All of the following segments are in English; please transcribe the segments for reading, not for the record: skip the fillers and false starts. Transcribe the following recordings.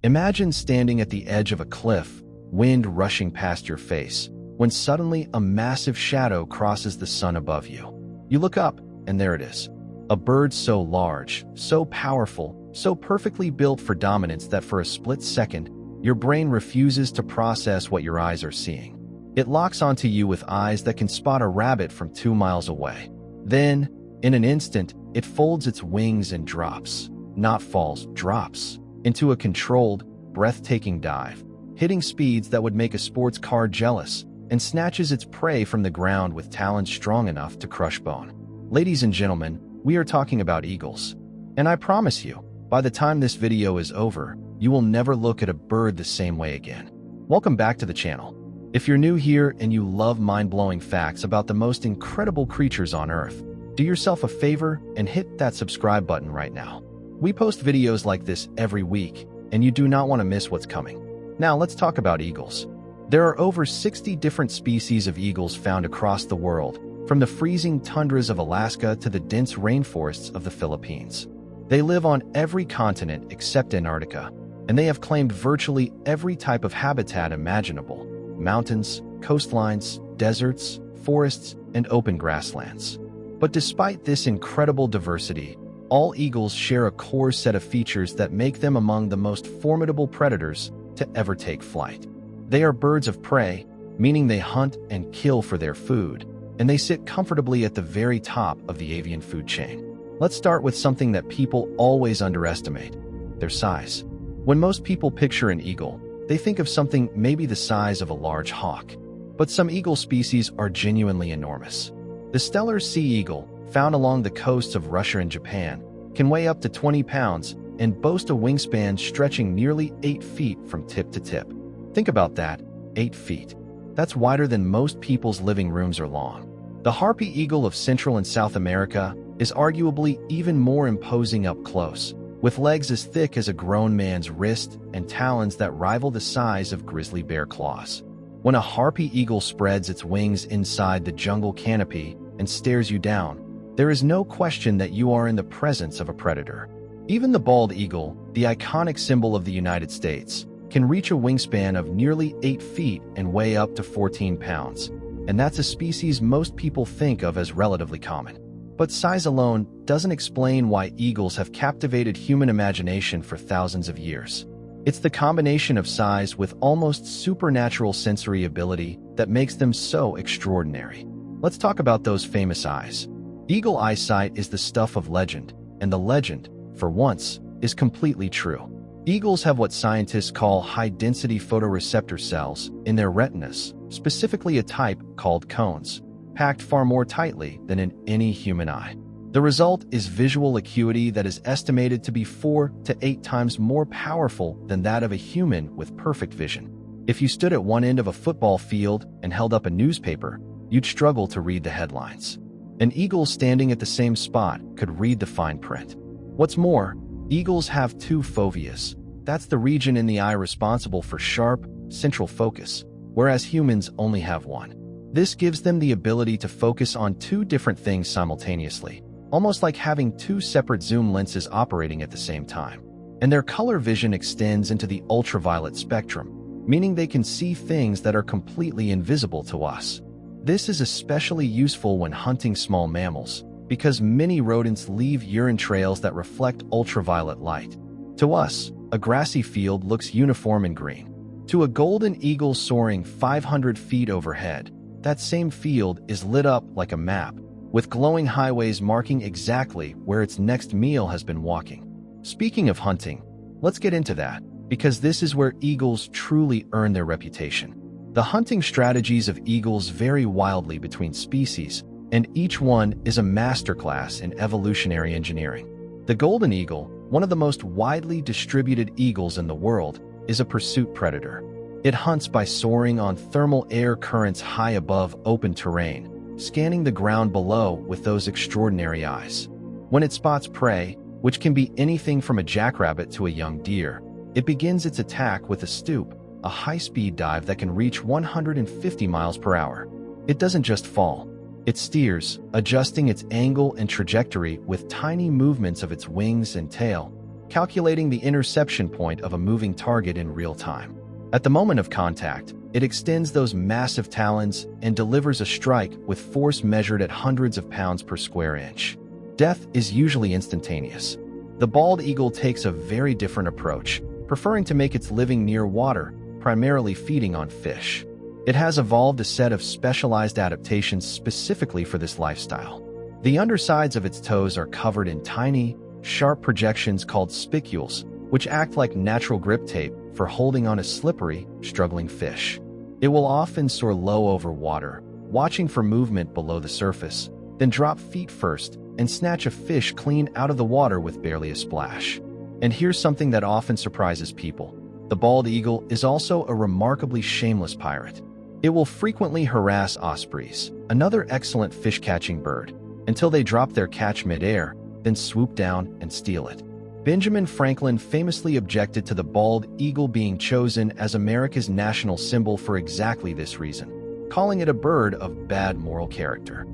Imagine standing at the edge of a cliff, wind rushing past your face, when suddenly a massive shadow crosses the sun above you. You look up, and there it is. A bird so large, so powerful, so perfectly built for dominance that for a split second, your brain refuses to process what your eyes are seeing. It locks onto you with eyes that can spot a rabbit from 2 miles away. Then, in an instant, it folds its wings and drops, not falls, drops, into a controlled, breathtaking dive, hitting speeds that would make a sports car jealous, and snatches its prey from the ground with talons strong enough to crush bone. Ladies and gentlemen, we are talking about eagles. And I promise you, by the time this video is over, you will never look at a bird the same way again. Welcome back to the channel. If you're new here and you love mind-blowing facts about the most incredible creatures on Earth, do yourself a favor and hit that subscribe button right now. We post videos like this every week, and you do not want to miss what's coming. Now let's talk about eagles. There are over 60 different species of eagles found across the world, from the freezing tundras of Alaska to the dense rainforests of the Philippines. They live on every continent except Antarctica, and they have claimed virtually every type of habitat imaginable: mountains, coastlines, deserts, forests, and open grasslands. But despite this incredible diversity, all eagles share a core set of features that make them among the most formidable predators to ever take flight. They are birds of prey, meaning they hunt and kill for their food, and they sit comfortably at the very top of the avian food chain. Let's start with something that people always underestimate: their size. When most people picture an eagle, they think of something maybe the size of a large hawk. But some eagle species are genuinely enormous. The stellar sea eagle, found along the coasts of Russia and Japan, can weigh up to 20 pounds and boast a wingspan stretching nearly 8 feet from tip to tip. Think about that, 8 feet. That's wider than most people's living rooms are long. The harpy eagle of Central and South America is arguably even more imposing up close, with legs as thick as a grown man's wrist and talons that rival the size of grizzly bear claws. When a harpy eagle spreads its wings inside the jungle canopy and stares you down, there is no question that you are in the presence of a predator. Even the bald eagle, the iconic symbol of the United States, can reach a wingspan of nearly 8 feet and weigh up to 14 pounds, and that's a species most people think of as relatively common. But size alone doesn't explain why eagles have captivated human imagination for thousands of years. It's the combination of size with almost supernatural sensory ability that makes them so extraordinary. Let's talk about those famous eyes. Eagle eyesight is the stuff of legend, and the legend, for once, is completely true. Eagles have what scientists call high-density photoreceptor cells in their retinas, specifically a type called cones, packed far more tightly than in any human eye. The result is visual acuity that is estimated to be 4 to 8 times more powerful than that of a human with perfect vision. If you stood at one end of a football field and held up a newspaper, you'd struggle to read the headlines. An eagle standing at the same spot could read the fine print. What's more, eagles have 2 foveas. That's the region in the eye responsible for sharp, central focus, whereas humans only have 1. This gives them the ability to focus on 2 different things simultaneously, almost like having 2 separate zoom lenses operating at the same time. And their color vision extends into the ultraviolet spectrum, meaning they can see things that are completely invisible to us. This is especially useful when hunting small mammals, because many rodents leave urine trails that reflect ultraviolet light. To us, a grassy field looks uniform and green. To a golden eagle soaring 500 feet overhead, that same field is lit up like a map, with glowing highways marking exactly where its next meal has been walking. Speaking of hunting, let's get into that, because this is where eagles truly earn their reputation. The hunting strategies of eagles vary wildly between species, and each one is a masterclass in evolutionary engineering. The golden eagle, one of the most widely distributed eagles in the world, is a pursuit predator. It hunts by soaring on thermal air currents high above open terrain, scanning the ground below with those extraordinary eyes. When it spots prey, which can be anything from a jackrabbit to a young deer, it begins its attack with a stoop, a high-speed dive that can reach 150 miles per hour. It doesn't just fall. It steers, adjusting its angle and trajectory with tiny movements of its wings and tail, calculating the interception point of a moving target in real time. At the moment of contact, it extends those massive talons and delivers a strike with force measured at hundreds of pounds per square inch. Death is usually instantaneous. The bald eagle takes a very different approach, preferring to make its living near water, primarily feeding on fish. It has evolved a set of specialized adaptations specifically for this lifestyle. The undersides of its toes are covered in tiny, sharp projections called spicules, which act like natural grip tape for holding on a slippery, struggling fish. It will often soar low over water, watching for movement below the surface, then drop feet first and snatch a fish clean out of the water with barely a splash. And here's something that often surprises people. The bald eagle is also a remarkably shameless pirate. It will frequently harass ospreys, another excellent fish-catching bird, until they drop their catch mid-air, then swoop down and steal it. Benjamin Franklin famously objected to the bald eagle being chosen as America's national symbol for exactly this reason, calling it a bird of bad moral character.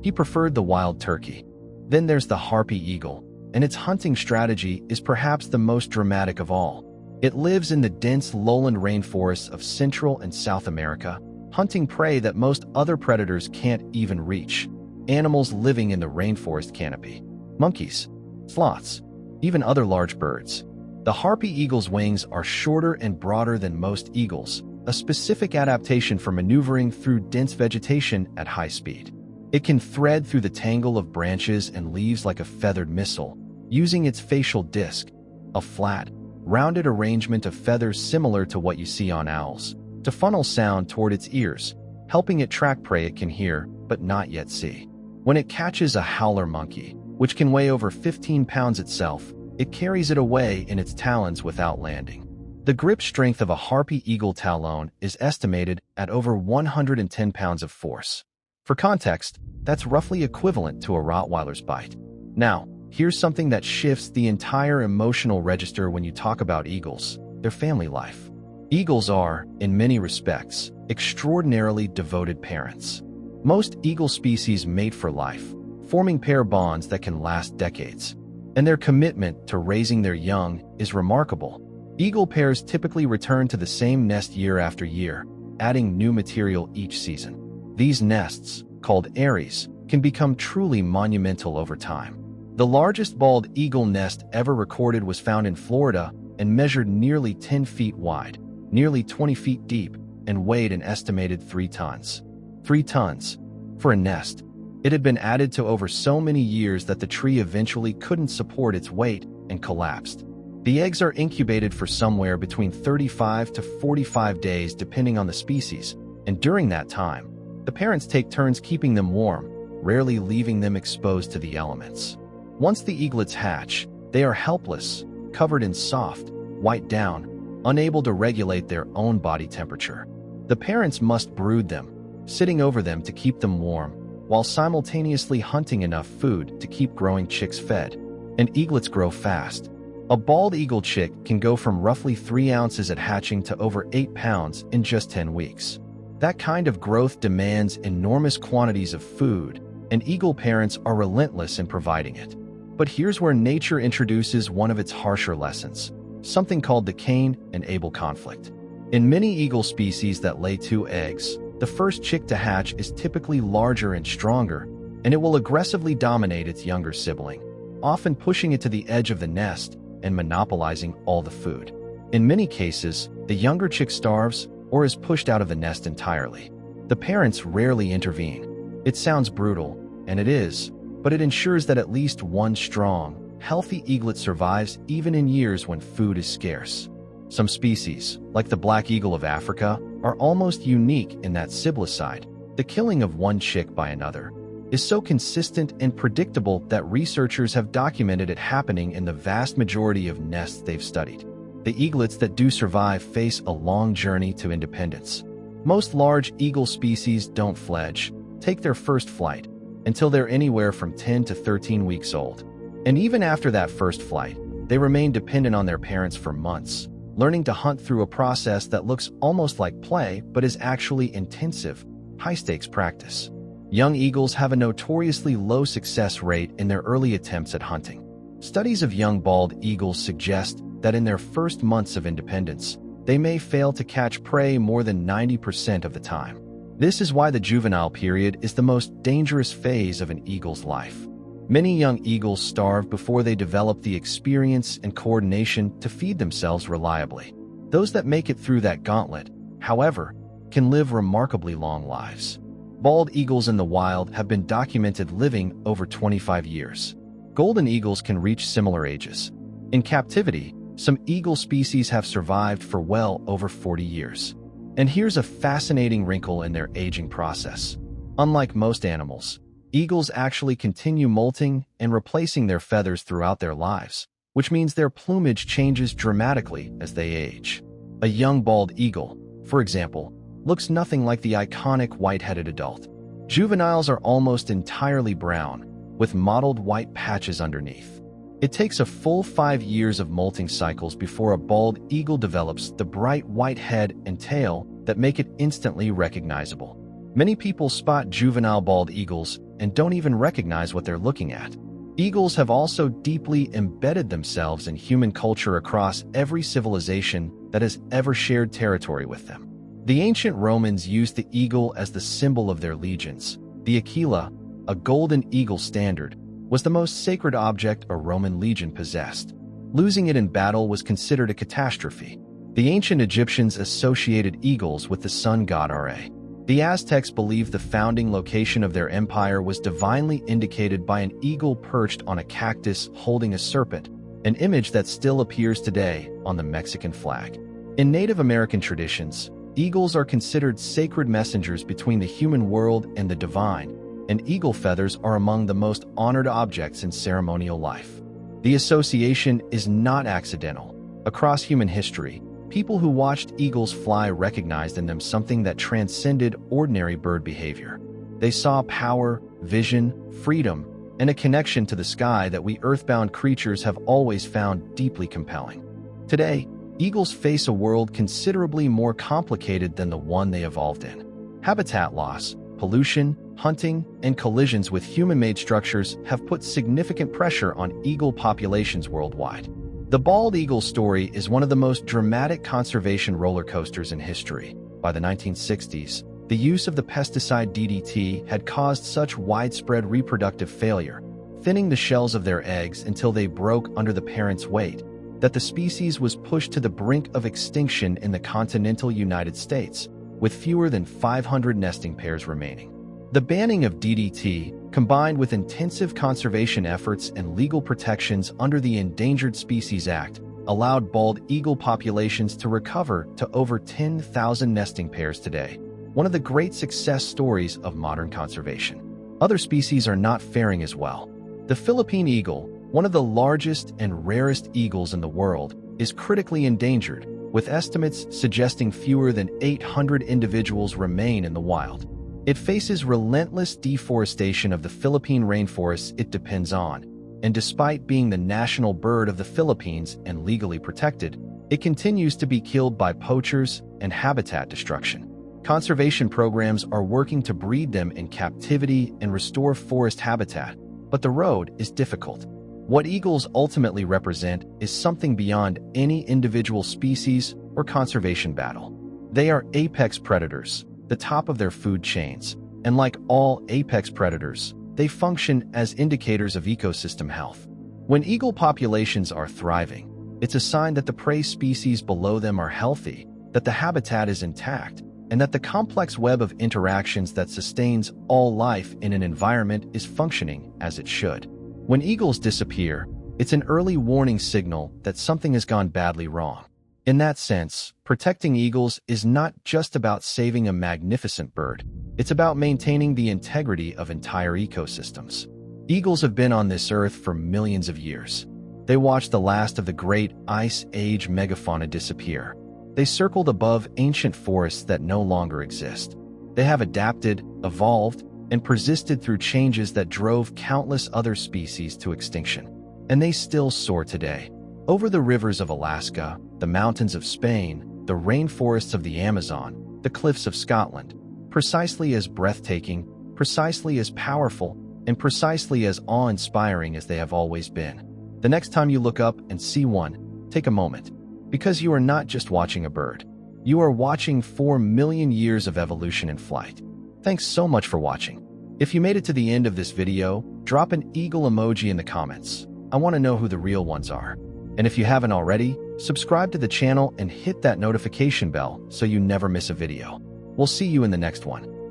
He preferred the wild turkey. Then there's the harpy eagle, and its hunting strategy is perhaps the most dramatic of all. It lives in the dense lowland rainforests of Central and South America, hunting prey that most other predators can't even reach. Animals living in the rainforest canopy. Monkeys, sloths, even other large birds. The harpy eagle's wings are shorter and broader than most eagles, a specific adaptation for maneuvering through dense vegetation at high speed. It can thread through the tangle of branches and leaves like a feathered missile, using its facial disc, a flat, rounded arrangement of feathers similar to what you see on owls, to funnel sound toward its ears, helping it track prey it can hear but not yet see. When it catches a howler monkey, which can weigh over 15 pounds itself, it carries it away in its talons without landing. The grip strength of a harpy eagle talon is estimated at over 110 pounds of force. For context, that's roughly equivalent to a Rottweiler's bite. Now, here's something that shifts the entire emotional register when you talk about eagles: their family life. Eagles are, in many respects, extraordinarily devoted parents. Most eagle species mate for life, forming pair bonds that can last decades. And their commitment to raising their young is remarkable. Eagle pairs typically return to the same nest year after year, adding new material each season. These nests, called eyries, can become truly monumental over time. The largest bald eagle nest ever recorded was found in Florida and measured nearly 10 feet wide, nearly 20 feet deep, and weighed an estimated 3 tons. 3 tons. For a nest. It had been added to over so many years that the tree eventually couldn't support its weight and collapsed. The eggs are incubated for somewhere between 35 to 45 days depending on the species, and during that time, the parents take turns keeping them warm, rarely leaving them exposed to the elements. Once the eaglets hatch, they are helpless, covered in soft, white down, unable to regulate their own body temperature. The parents must brood them, sitting over them to keep them warm, while simultaneously hunting enough food to keep growing chicks fed. And eaglets grow fast. A bald eagle chick can go from roughly 3 ounces at hatching to over 8 pounds in just 10 weeks. That kind of growth demands enormous quantities of food, and eagle parents are relentless in providing it. But here's where nature introduces one of its harsher lessons, something called the Cain and Abel conflict. In many eagle species that lay 2 eggs, the first chick to hatch is typically larger and stronger, and it will aggressively dominate its younger sibling, often pushing it to the edge of the nest and monopolizing all the food. In many cases, the younger chick starves or is pushed out of the nest entirely. The parents rarely intervene. It sounds brutal, and it is, but it ensures that at least one strong, healthy eaglet survives even in years when food is scarce. Some species, like the black eagle of Africa, are almost unique in that siblicide. The killing of one chick by another is so consistent and predictable that researchers have documented it happening in the vast majority of nests they've studied. The eaglets that do survive face a long journey to independence. Most large eagle species don't fledge, take their first flight, until they're anywhere from 10 to 13 weeks old. And even after that first flight, they remain dependent on their parents for months, learning to hunt through a process that looks almost like play but is actually intensive, high-stakes practice. Young eagles have a notoriously low success rate in their early attempts at hunting. Studies of young bald eagles suggest that in their first months of independence, they may fail to catch prey more than 90% of the time. This is why the juvenile period is the most dangerous phase of an eagle's life. Many young eagles starve before they develop the experience and coordination to feed themselves reliably. Those that make it through that gauntlet, however, can live remarkably long lives. Bald eagles in the wild have been documented living over 25 years. Golden eagles can reach similar ages. In captivity, some eagle species have survived for well over 40 years. And here's a fascinating wrinkle in their aging process. Unlike most animals, eagles actually continue molting and replacing their feathers throughout their lives, which means their plumage changes dramatically as they age. A young bald eagle, for example, looks nothing like the iconic white-headed adult. Juveniles are almost entirely brown, with mottled white patches underneath. It takes a full 5 years of molting cycles before a bald eagle develops the bright white head and tail that make it instantly recognizable. Many people spot juvenile bald eagles and don't even recognize what they're looking at. Eagles have also deeply embedded themselves in human culture across every civilization that has ever shared territory with them. The ancient Romans used the eagle as the symbol of their legions. The aquila, a golden eagle standard, was the most sacred object a Roman legion possessed. Losing it in battle was considered a catastrophe. The ancient Egyptians associated eagles with the sun god Ra. The Aztecs believed the founding location of their empire was divinely indicated by an eagle perched on a cactus holding a serpent, an image that still appears today on the Mexican flag. In Native American traditions, eagles are considered sacred messengers between the human world and the divine, and eagle feathers are among the most honored objects in ceremonial life. The association is not accidental. Across human history, people who watched eagles fly recognized in them something that transcended ordinary bird behavior. They saw power, vision, freedom, and a connection to the sky that we earthbound creatures have always found deeply compelling. Today, eagles face a world considerably more complicated than the one they evolved in. Habitat loss, pollution, hunting, and collisions with human-made structures have put significant pressure on eagle populations worldwide. The bald eagle story is one of the most dramatic conservation roller coasters in history. By the 1960s, the use of the pesticide DDT had caused such widespread reproductive failure, thinning the shells of their eggs until they broke under the parent's weight, that the species was pushed to the brink of extinction in the continental United States, with fewer than 500 nesting pairs remaining. The banning of DDT, combined with intensive conservation efforts and legal protections under the Endangered Species Act, allowed bald eagle populations to recover to over 10,000 nesting pairs today, one of the great success stories of modern conservation. Other species are not faring as well. The Philippine eagle, one of the largest and rarest eagles in the world, is critically endangered, with estimates suggesting fewer than 800 individuals remain in the wild. It faces relentless deforestation of the Philippine rainforests it depends on, and despite being the national bird of the Philippines and legally protected, it continues to be killed by poachers and habitat destruction. Conservation programs are working to breed them in captivity and restore forest habitat, but the road is difficult. What eagles ultimately represent is something beyond any individual species or conservation battle. They are apex predators, the top of their food chains, and like all apex predators, they function as indicators of ecosystem health. When eagle populations are thriving, it's a sign that the prey species below them are healthy, that the habitat is intact, and that the complex web of interactions that sustains all life in an environment is functioning as it should. When eagles disappear, it's an early warning signal that something has gone badly wrong. In that sense, protecting eagles is not just about saving a magnificent bird. It's about maintaining the integrity of entire ecosystems. Eagles have been on this earth for millions of years. They watched the last of the great Ice Age megafauna disappear. They circled above ancient forests that no longer exist. They have adapted, evolved, and persisted through changes that drove countless other species to extinction. And they still soar today. Over the rivers of Alaska, the mountains of Spain, the rainforests of the Amazon, the cliffs of Scotland, precisely as breathtaking, precisely as powerful, and precisely as awe-inspiring as they have always been. The next time you look up and see one, take a moment, because you are not just watching a bird. You are watching 4 million years of evolution in flight. Thanks so much for watching. If you made it to the end of this video, drop an eagle emoji in the comments. I want to know who the real ones are. And if you haven't already, subscribe to the channel and hit that notification bell so you never miss a video. We'll see you in the next one.